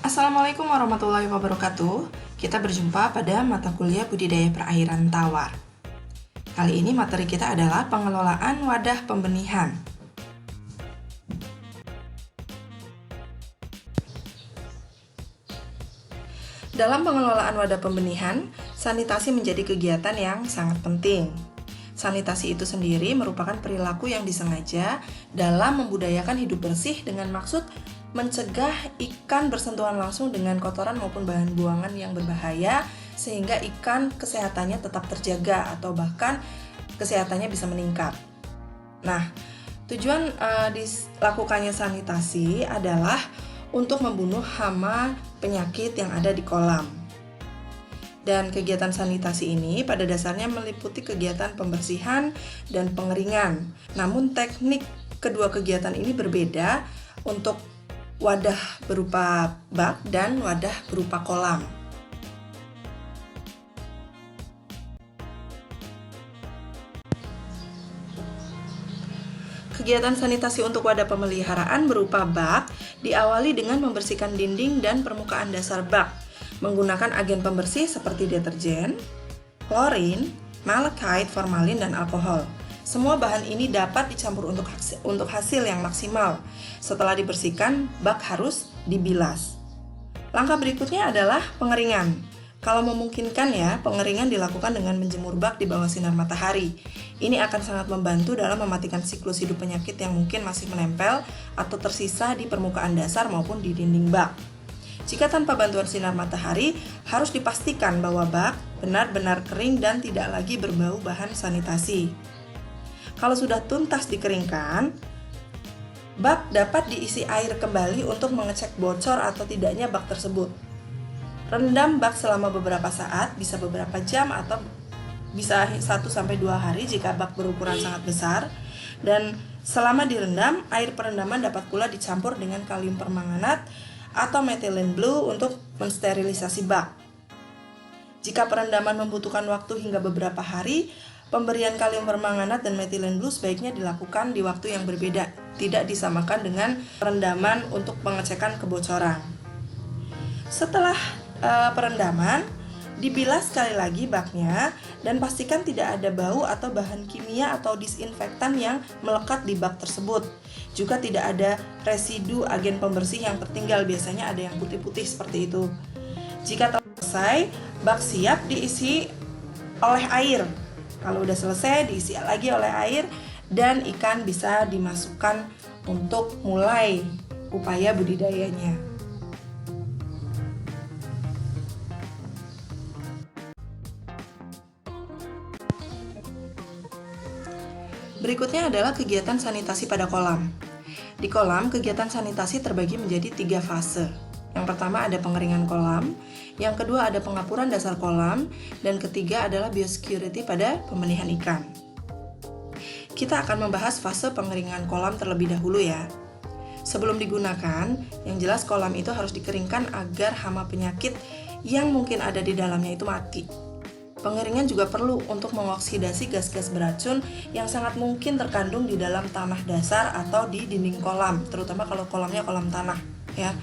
Assalamualaikum warahmatullahi wabarakatuh. Kita berjumpa pada mata kuliah budidaya perairan tawar. Kali ini materi kita adalah pengelolaan wadah pembenihan. Dalam pengelolaan wadah pembenihan, sanitasi menjadi kegiatan yang sangat penting. Sanitasi itu sendiri merupakan perilaku yang disengaja dalam membudayakan hidup bersih dengan maksud mencegah ikan bersentuhan langsung dengan kotoran maupun bahan buangan yang berbahaya sehingga ikan kesehatannya tetap terjaga atau bahkan kesehatannya bisa meningkat. Nah, tujuan dilakukannya sanitasi adalah untuk membunuh hama penyakit yang ada di kolam. Dan kegiatan sanitasi ini pada dasarnya meliputi kegiatan pembersihan dan pengeringan. Namun teknik kedua kegiatan ini berbeda untuk wadah berupa bak dan wadah berupa kolam. Kegiatan sanitasi untuk wadah pemeliharaan berupa bak diawali dengan membersihkan dinding dan permukaan dasar bak menggunakan agen pembersih seperti deterjen, klorin, malachite, formalin, dan alkohol. Semua bahan ini dapat dicampur untuk hasil yang maksimal. Setelah dibersihkan, bak harus dibilas. Langkah berikutnya adalah pengeringan. Kalau memungkinkan ya, pengeringan dilakukan dengan menjemur bak di bawah sinar matahari. Ini akan sangat membantu dalam mematikan siklus hidup penyakit yang mungkin masih menempel atau tersisa di permukaan dasar maupun di dinding bak. Jika tanpa bantuan sinar matahari, harus dipastikan bahwa bak benar-benar kering dan tidak lagi berbau bahan sanitasi. Kalau sudah tuntas dikeringkan, bak dapat diisi air kembali untuk mengecek bocor atau tidaknya bak tersebut. Rendam bak selama beberapa saat, bisa beberapa jam atau bisa 1-2 hari jika bak berukuran sangat besar. Dan selama direndam, air perendaman dapat pula dicampur dengan kalium permanganat atau methylene blue untuk mensterilisasi bak. Jika perendaman membutuhkan waktu hingga beberapa hari, pemberian kalium permanganat dan methylene blue sebaiknya dilakukan di waktu yang berbeda, tidak disamakan dengan perendaman untuk pengecekan kebocoran. Setelah perendaman, dibilas sekali lagi baknya dan pastikan tidak ada bau atau bahan kimia atau disinfektan yang melekat di bak tersebut. Juga tidak ada residu agen pembersih yang tertinggal, biasanya ada yang putih-putih seperti itu. Jika telah selesai, bak siap diisi oleh air. Kalau udah selesai, diisi lagi oleh air dan ikan bisa dimasukkan untuk mulai upaya budidayanya. Berikutnya adalah kegiatan sanitasi pada kolam. Di kolam, kegiatan sanitasi terbagi menjadi 3 fase. Yang pertama ada pengeringan kolam, yang kedua ada pengapuran dasar kolam, dan ketiga adalah biosecurity pada pembenihan ikan. Kita akan membahas fase pengeringan kolam terlebih dahulu ya. Sebelum digunakan, yang jelas kolam itu harus dikeringkan agar hama penyakit yang mungkin ada di dalamnya itu mati. Pengeringan juga perlu untuk mengoksidasi gas-gas beracun yang sangat mungkin terkandung di dalam tanah dasar atau di dinding kolam, terutama kalau kolamnya kolam tanah ya.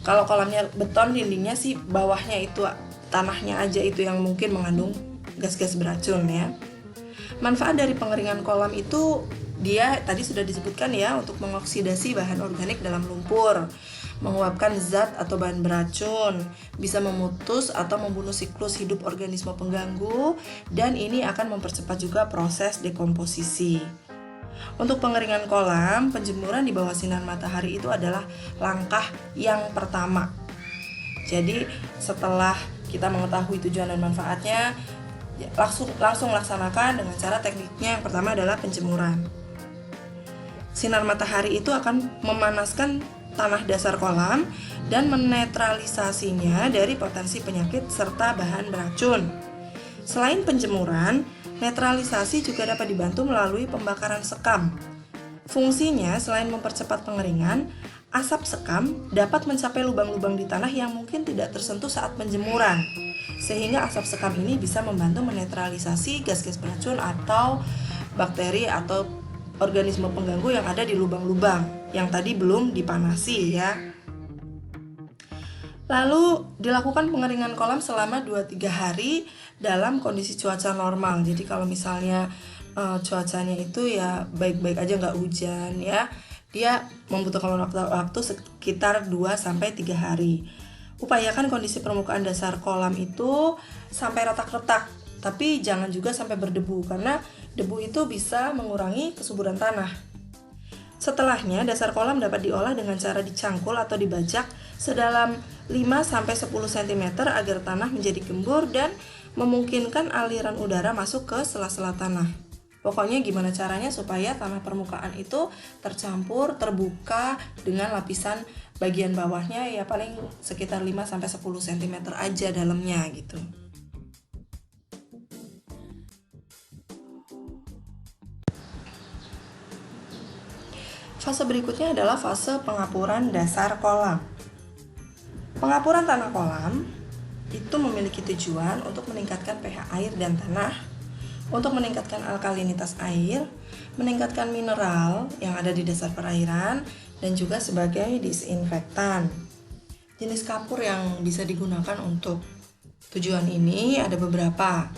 Kalau kolamnya beton, dindingnya sih bawahnya itu tanahnya aja itu yang mungkin mengandung gas-gas beracun ya. Manfaat dari pengeringan kolam itu dia tadi sudah disebutkan ya, untuk mengoksidasi bahan organik dalam lumpur, menguapkan zat atau bahan beracun, bisa memutus atau membunuh siklus hidup organisme pengganggu, dan ini akan mempercepat juga proses dekomposisi. Untuk pengeringan kolam, penjemuran di bawah sinar matahari itu adalah langkah yang pertama. Jadi setelah kita mengetahui tujuan dan manfaatnya, langsung laksanakan dengan cara tekniknya. Yang pertama adalah penjemuran. Sinar matahari itu akan memanaskan tanah dasar kolam dan menetralisasinya dari potensi penyakit serta bahan beracun. Selain penjemuran, netralisasi juga dapat dibantu melalui pembakaran sekam. Fungsinya selain mempercepat pengeringan, asap sekam dapat mencapai lubang-lubang di tanah yang mungkin tidak tersentuh saat penjemuran. Sehingga asap sekam ini bisa membantu menetralisasi gas-gas beracun atau bakteri atau organisme pengganggu yang ada di lubang-lubang yang tadi belum dipanasi ya. Lalu dilakukan pengeringan kolam selama 2-3 hari dalam kondisi cuaca normal. Jadi kalau misalnya cuacanya itu ya baik-baik aja, nggak hujan ya, dia membutuhkan waktu sekitar 2-3 hari. Upayakan kondisi permukaan dasar kolam itu sampai retak-retak, tapi jangan juga sampai berdebu karena debu itu bisa mengurangi kesuburan tanah. Setelahnya, dasar kolam dapat diolah dengan cara dicangkul atau dibajak sedalam 5-10 cm agar tanah menjadi gembur dan memungkinkan aliran udara masuk ke sela-sela tanah. Pokoknya gimana caranya supaya tanah permukaan itu tercampur, terbuka dengan lapisan bagian bawahnya ya paling sekitar 5-10 cm aja dalamnya gitu. Fase berikutnya adalah fase pengapuran dasar kolam. Pengapuran tanah kolam itu memiliki tujuan untuk meningkatkan pH air dan tanah, untuk meningkatkan alkalinitas air, meningkatkan mineral yang ada di dasar perairan, dan juga sebagai disinfektan. Jenis kapur yang bisa digunakan untuk tujuan ini ada beberapa,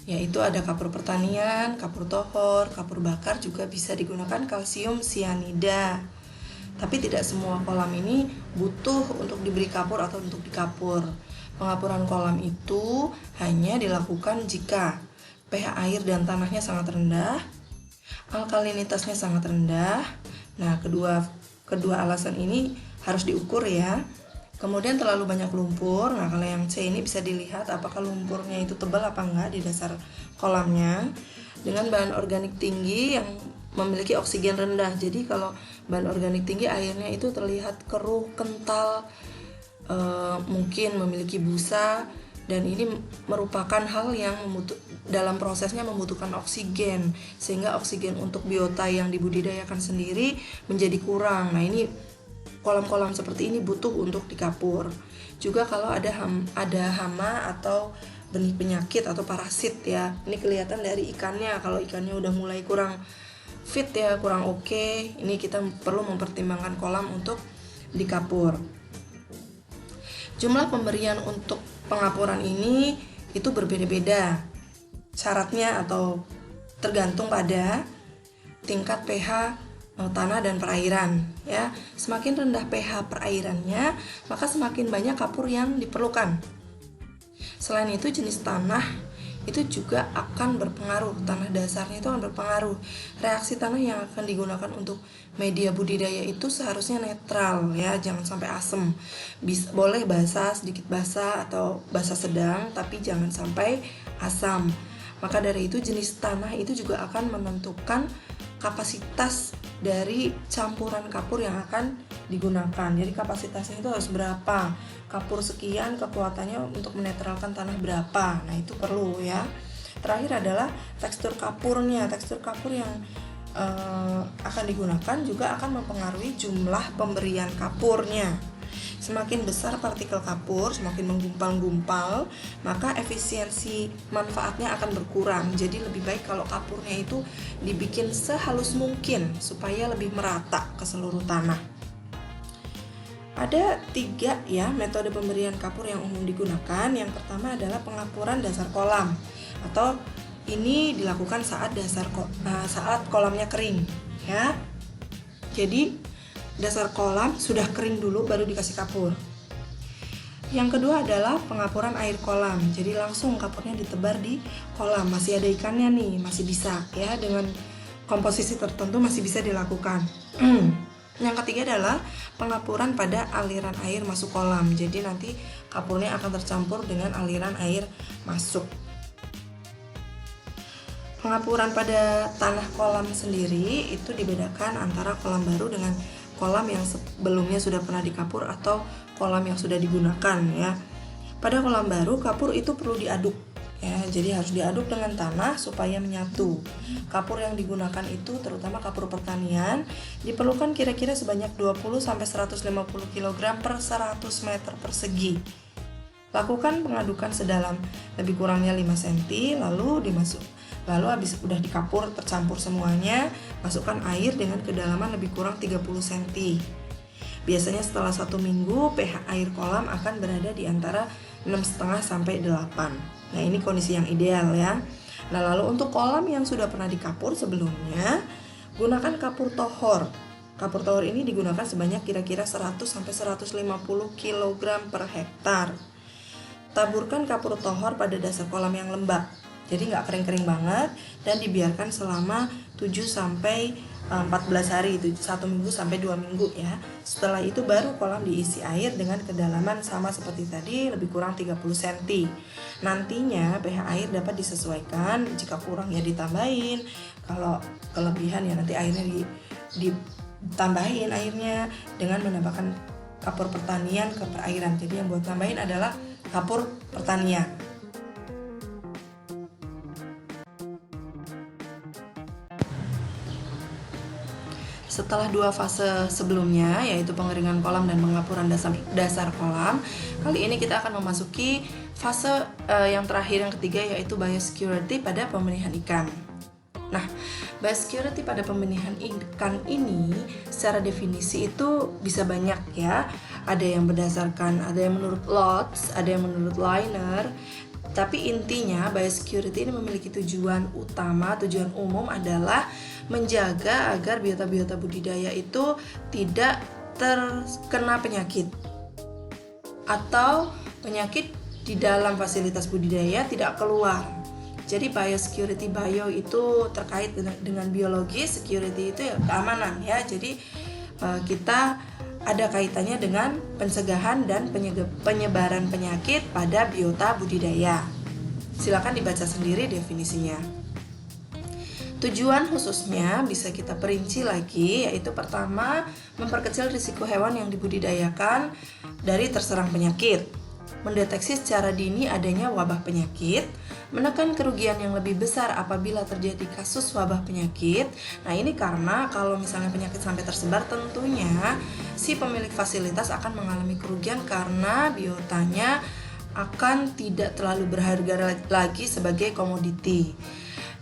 yaitu ada kapur pertanian, kapur tohor, kapur bakar, juga bisa digunakan kalsium sianida. Tapi tidak semua kolam ini butuh untuk diberi kapur atau untuk dikapur. Pengapuran kolam itu hanya dilakukan jika pH air dan tanahnya sangat rendah, alkalinitasnya sangat rendah. Nah, kedua alasan ini harus diukur ya. Kemudian terlalu banyak lumpur. Nah, kalau yang C ini bisa dilihat apakah lumpurnya itu tebal apa enggak di dasar kolamnya. Dengan bahan organik tinggi yang memiliki oksigen rendah. Jadi kalau bahan organik tinggi airnya itu terlihat keruh, kental, mungkin memiliki busa, dan ini merupakan hal yang dalam prosesnya membutuhkan oksigen, sehingga oksigen untuk biota yang dibudidayakan sendiri menjadi kurang. Nah, ini kolam-kolam seperti ini butuh untuk dikapur. Juga kalau ada hama atau benih penyakit atau parasit ya. Ini kelihatan dari ikannya. Kalau ikannya udah mulai kurang fit ya, kurang oke, ini kita perlu mempertimbangkan kolam untuk dikapur. Jumlah pemberian untuk pengapuran ini itu berbeda-beda. Syaratnya atau tergantung pada tingkat pH tanah dan perairan ya. Semakin rendah pH perairannya, maka semakin banyak kapur yang diperlukan. Selain itu, jenis tanah itu juga akan berpengaruh. Tanah dasarnya itu akan berpengaruh. Reaksi tanah yang akan digunakan untuk media budidaya itu seharusnya netral ya, jangan sampai asam. Boleh basah, sedikit basah atau basah sedang, tapi jangan sampai asam. Maka dari itu jenis tanah itu juga akan menentukan kapasitas dari campuran kapur yang akan digunakan. Jadi kapasitasnya itu harus berapa, kapur sekian kekuatannya untuk menetralkan tanah berapa. Nah, itu perlu ya. Terakhir adalah tekstur kapurnya. Tekstur kapur yang akan digunakan juga akan mempengaruhi jumlah pemberian kapurnya. Semakin besar partikel kapur, semakin menggumpal-gumpal, maka efisiensi manfaatnya akan berkurang. Jadi lebih baik kalau kapurnya itu dibikin sehalus mungkin supaya lebih merata ke seluruh tanah. Ada 3 ya metode pemberian kapur yang umum digunakan. Yang pertama adalah pengapuran dasar kolam, atau ini dilakukan saat kolamnya kering ya. Jadi dasar kolam sudah kering dulu baru dikasih kapur. Yang kedua adalah pengapuran air kolam. Jadi langsung kapurnya ditebar di kolam. Masih ada ikannya nih, masih bisa ya, dengan komposisi tertentu masih bisa dilakukan. Yang ketiga adalah pengapuran pada aliran air masuk kolam. Jadi nanti kapurnya akan tercampur dengan aliran air masuk. Pengapuran pada tanah kolam sendiri itu dibedakan antara kolam baru dengan kolam yang sebelumnya sudah pernah dikapur atau kolam yang sudah digunakan ya. Pada kolam baru, kapur itu perlu diaduk ya, jadi harus diaduk dengan tanah supaya menyatu. Kapur yang digunakan itu terutama kapur pertanian diperlukan kira-kira sebanyak 20-150 kg per 100 meter persegi. Lakukan pengadukan sedalam lebih kurangnya 5 cm, lalu habis udah dikapur tercampur semuanya, masukkan air dengan kedalaman lebih kurang 30 cm. Biasanya setelah 1 minggu pH air kolam akan berada di antara 6,5 sampai 8. Nah, ini kondisi yang ideal ya. Nah, lalu untuk kolam yang sudah pernah dikapur sebelumnya, gunakan kapur tohor. Kapur tohor ini digunakan sebanyak kira-kira 100 sampai 150 kg per hektar. Taburkan kapur tohor pada dasar kolam yang lembab. Jadi nggak kering-kering banget, dan dibiarkan selama 7 sampai 14 hari, 1 minggu sampai 2 minggu ya. Setelah itu baru kolam diisi air dengan kedalaman sama seperti tadi, lebih kurang 30 cm. Nantinya pH air dapat disesuaikan, jika kurang ya ditambahin, kalau kelebihan ya nanti airnya ditambahin airnya dengan menambahkan kapur pertanian ke perairan. Jadi yang buat tambahin adalah kapur pertanian. Setelah 2 fase sebelumnya, yaitu pengeringan kolam dan pengapuran dasar kolam, kali ini kita akan memasuki fase yang terakhir, yang ketiga, yaitu biosecurity pada pembenihan ikan. Nah, biosecurity pada pembenihan ikan ini secara definisi itu bisa banyak ya. Ada yang menurut Lotz, ada yang menurut Liner. Tapi intinya biosecurity ini memiliki tujuan umum adalah menjaga agar biota-biota budidaya itu tidak terkena penyakit, atau penyakit di dalam fasilitas budidaya tidak keluar. Jadi biosecurity, bio itu terkait dengan biologi, security itu ya keamanan ya. Jadi kita ada kaitannya dengan pencegahan dan penyebaran penyakit pada biota budidaya. Silakan dibaca sendiri definisinya. Tujuan khususnya bisa kita perinci lagi, yaitu pertama, memperkecil risiko hewan yang dibudidayakan dari terserang penyakit, mendeteksi secara dini adanya wabah penyakit, menekan kerugian yang lebih besar apabila terjadi kasus wabah penyakit. Nah, ini karena kalau misalnya penyakit sampai tersebar, tentunya si pemilik fasilitas akan mengalami kerugian karena biotanya akan tidak terlalu berharga lagi sebagai komoditi.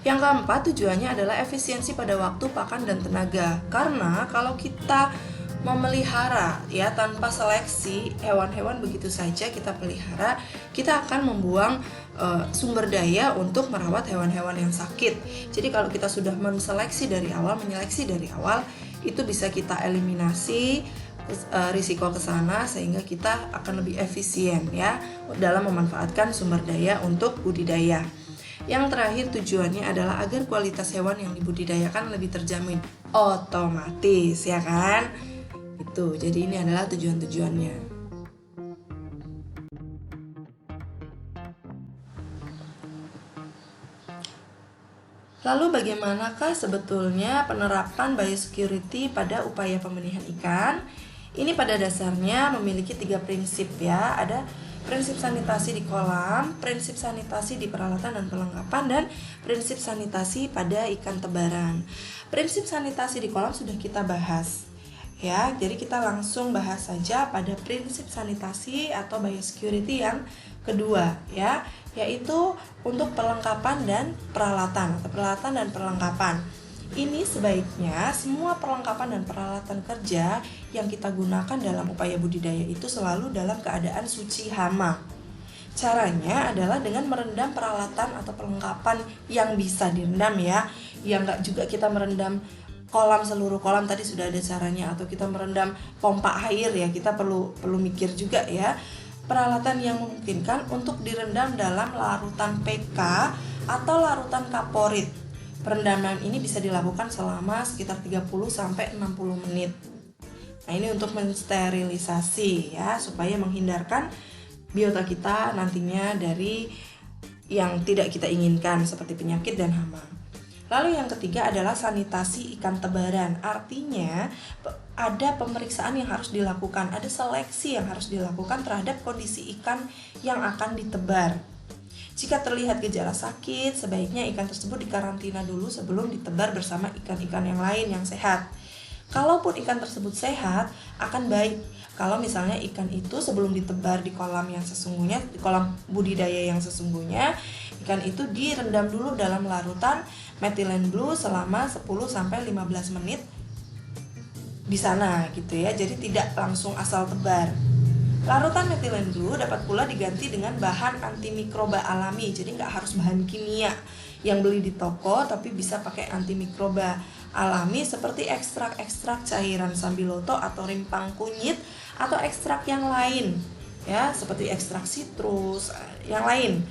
Yang keempat, tujuannya adalah efisiensi pada waktu, pakan, dan tenaga. Karena kalau kita memelihara ya tanpa seleksi hewan-hewan begitu saja kita pelihara, kita akan membuang sumber daya untuk merawat hewan-hewan yang sakit. Jadi kalau kita sudah menyeleksi dari awal, itu bisa kita eliminasi risiko ke sana, sehingga kita akan lebih efisien ya dalam memanfaatkan sumber daya untuk budidaya. Yang terakhir, tujuannya adalah agar kualitas hewan yang dibudidayakan lebih terjamin. Otomatis ya kan? Itu. Jadi ini adalah tujuan-tujuannya. Lalu bagaimanakah sebetulnya penerapan biosecurity pada upaya pembenihan ikan? Ini pada dasarnya memiliki 3 prinsip ya. Ada prinsip sanitasi di kolam, prinsip sanitasi di peralatan dan perlengkapan, dan prinsip sanitasi pada ikan tebaran. Prinsip sanitasi di kolam sudah kita bahas ya, jadi kita langsung bahas saja pada prinsip sanitasi atau biosecurity yang kedua ya, yaitu untuk perlengkapan dan peralatan atau peralatan dan perlengkapan. Ini sebaiknya semua perlengkapan dan peralatan kerja yang kita gunakan dalam upaya budidaya itu selalu dalam keadaan suci hama. Caranya adalah dengan merendam peralatan atau perlengkapan yang bisa direndam ya. Yang enggak juga kita merendam seluruh kolam, tadi sudah ada caranya, atau kita merendam pompa air ya, kita perlu mikir juga ya. Peralatan yang memungkinkan untuk direndam dalam larutan PK atau larutan kaporit. Perendaman ini bisa dilakukan selama sekitar 30 sampai 60 menit. Nah, ini untuk mensterilisasi ya, supaya menghindarkan biota kita nantinya dari yang tidak kita inginkan seperti penyakit dan hama. Lalu yang ketiga adalah sanitasi ikan tebaran. Artinya ada pemeriksaan yang harus dilakukan, ada seleksi yang harus dilakukan terhadap kondisi ikan yang akan ditebar. Jika terlihat gejala sakit, sebaiknya ikan tersebut dikarantina dulu sebelum ditebar bersama ikan-ikan yang lain yang sehat. Kalaupun ikan tersebut sehat, akan baik kalau misalnya ikan itu sebelum ditebar di kolam yang sesungguhnya, di kolam budidaya yang sesungguhnya, ikan itu direndam dulu dalam larutan methylene blue selama 10-15 menit di sana gitu ya. Jadi tidak langsung asal tebar. Larutan metilen glue dapat pula diganti dengan bahan antimikroba alami. Jadi nggak harus bahan kimia yang beli di toko, tapi bisa pakai antimikroba alami seperti ekstrak-ekstrak cairan sambiloto atau rimpang kunyit atau ekstrak yang lain ya, seperti ekstrak sitrus yang lain.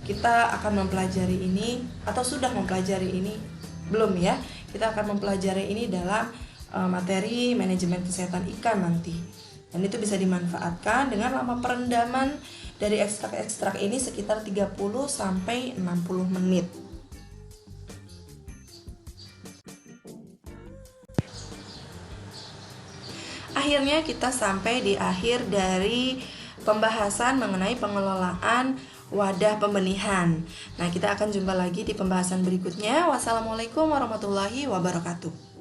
Kita akan mempelajari ini atau sudah mempelajari ini belum ya? Kita akan mempelajari ini dalam materi manajemen kesehatan ikan nanti. Dan itu bisa dimanfaatkan dengan lama perendaman dari ekstrak-ekstrak ini sekitar 30 sampai 60 menit. Akhirnya kita sampai di akhir dari pembahasan mengenai pengelolaan wadah pembenihan. Nah, kita akan jumpa lagi di pembahasan berikutnya. Wassalamualaikum warahmatullahi wabarakatuh.